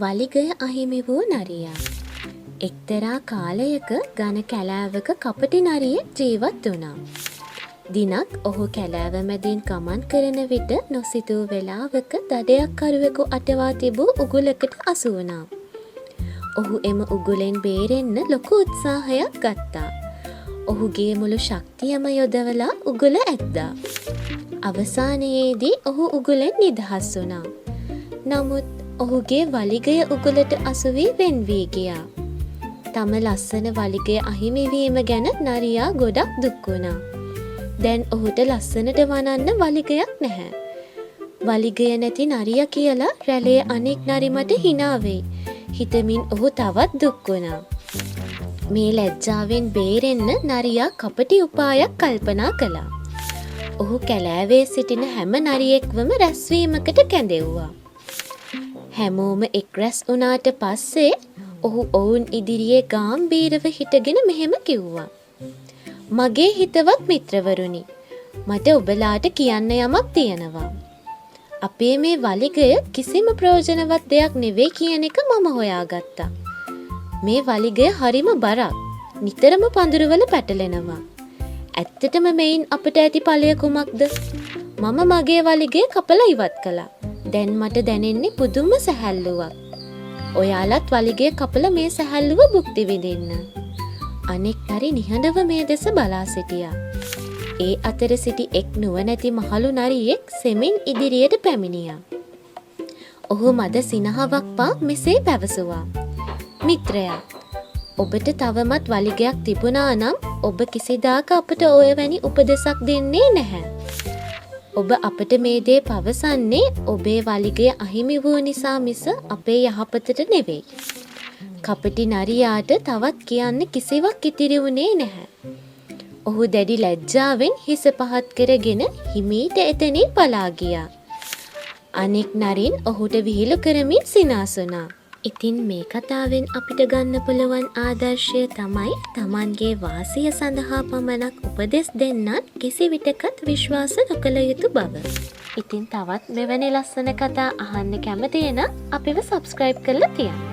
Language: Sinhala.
වලිගය අහිමි වූ නරියා. එක්තරා කාලයක ඝන කැලෑවක කපටි නරියෙක් ජීවත් වුණා. දිනක් ඔහු කැලෑව මැදින් ගමන් කරන විට නොසිතූ වෙලාවක දඩයක්කරුවෙකු අටවා තිබූ උගුලකට අසු වුණා. ඔහු එම උගුලෙන් බේරෙන්න ලොකු උත්සාහයක් ගත්තා. ඔහුගේ මුළු ශක්තියම යොදවලා උගුල ඇද්දා. අවසානයේදී ඔහු උගුලෙන් නිදහස් වුණා. නමුත් ඔහුගේ වලිගය උගුලට අසු වී වෙන් වී ගියා. තම ලස්සන වලිගය අහිමිවීම ගැන නරියා ගොඩක් දුක් වුණා. දැන් ඔහුට ලස්සනට වනන්න වලිගයක් නැහැ. වලිගය නැති නරියා කියලා රැළේ අනෙක් නරිමට hina වෙයි. හිතමින් ඔහු තවත් දුක් වුණා. මේ ලැජ්ජාවෙන් බේරෙන්න නරියා කපටි උපායක් කල්පනා කළා. ඔහු කැලෑවේ සිටින හැම නරියෙක්වම රැස්වීමකට කැඳෙව්වා. හැමෝම එක් රැස් වුණාට පස්සේ ඔහු ඔවුන් ඉදිරියේ ගාම්භීරව හිටගෙන මෙහෙම කිව්වා. මගේ හිතවත් මිත්‍රවරුනි, මට ඔබලාට කියන්න යමක් තියෙනවා. අපේ මේ වලිගය කිසිම ප්‍රයෝජනවත් දෙයක් නෙවෙයි කියන එක මම හොයාගත්තා. මේ වලිගය හරිම බරක්. නිතරම පඳුරවල පැටලෙනවා. ඇත්තටම මෙයින් අපට ඇති ඵලය කුමක්ද? මම මගේ වලිගය කපලා ඉවත් කළා. දැන් මට දැනෙන්නේ පුදුම සැහැල්ලුවක්. ඔයාලත් වලිගය කපලා මේ සැහැල්ලුව භුක්ති විඳින්න. අනෙක් නරි නිහඬව මේ දෙස බලා සිටියා. ඒ අතර සිටි එක් නුවණැති මහලු නරියෙක් සෙමින් ඉදිරියට පැමිණියා. ඔහු මද සිනහවක් පා මෙසේ පැවසුවා. මිත්‍රයා, ඔබට තවමත් වලිගයක් තිබුණා නම් ඔබ කිසිදාක අපට ඔය වැනි උපදෙසක් දෙන්නේ නැහැ. ඔබ අපට මේ දේ පවසන්නේ ඔබේ වලිගය අහිමි වූ නිසා මිස අපේ යහපතට නෙවෙයි. කපටි නරියාට තවත් කියන්න කිසිවක් ඉතිරි වුණේ නැහැ. ඔහු දැඩි ලැජ්ජාවෙන් හිස පහත් කරගෙන හිමීට එතනින් පලා ගියා. අනෙක් නරින් ඔහුට විහිළු කරමින් සිනාසුණා. ඉතින් මේ කතාවෙන් අපිට ගන්න පුළුවන් ආදර්ශය තමයි Tamanගේ වාසිය සඳහා පමණක් උපදෙස් දෙන්නත් කිසිවිටකත් විශ්වාස නොකළ යුතු බව. ඉතින් තවත් මෙවැනි ලස්සන කතා අහන්න කැමති නම් අපිව subscribe කරලා තියන්න.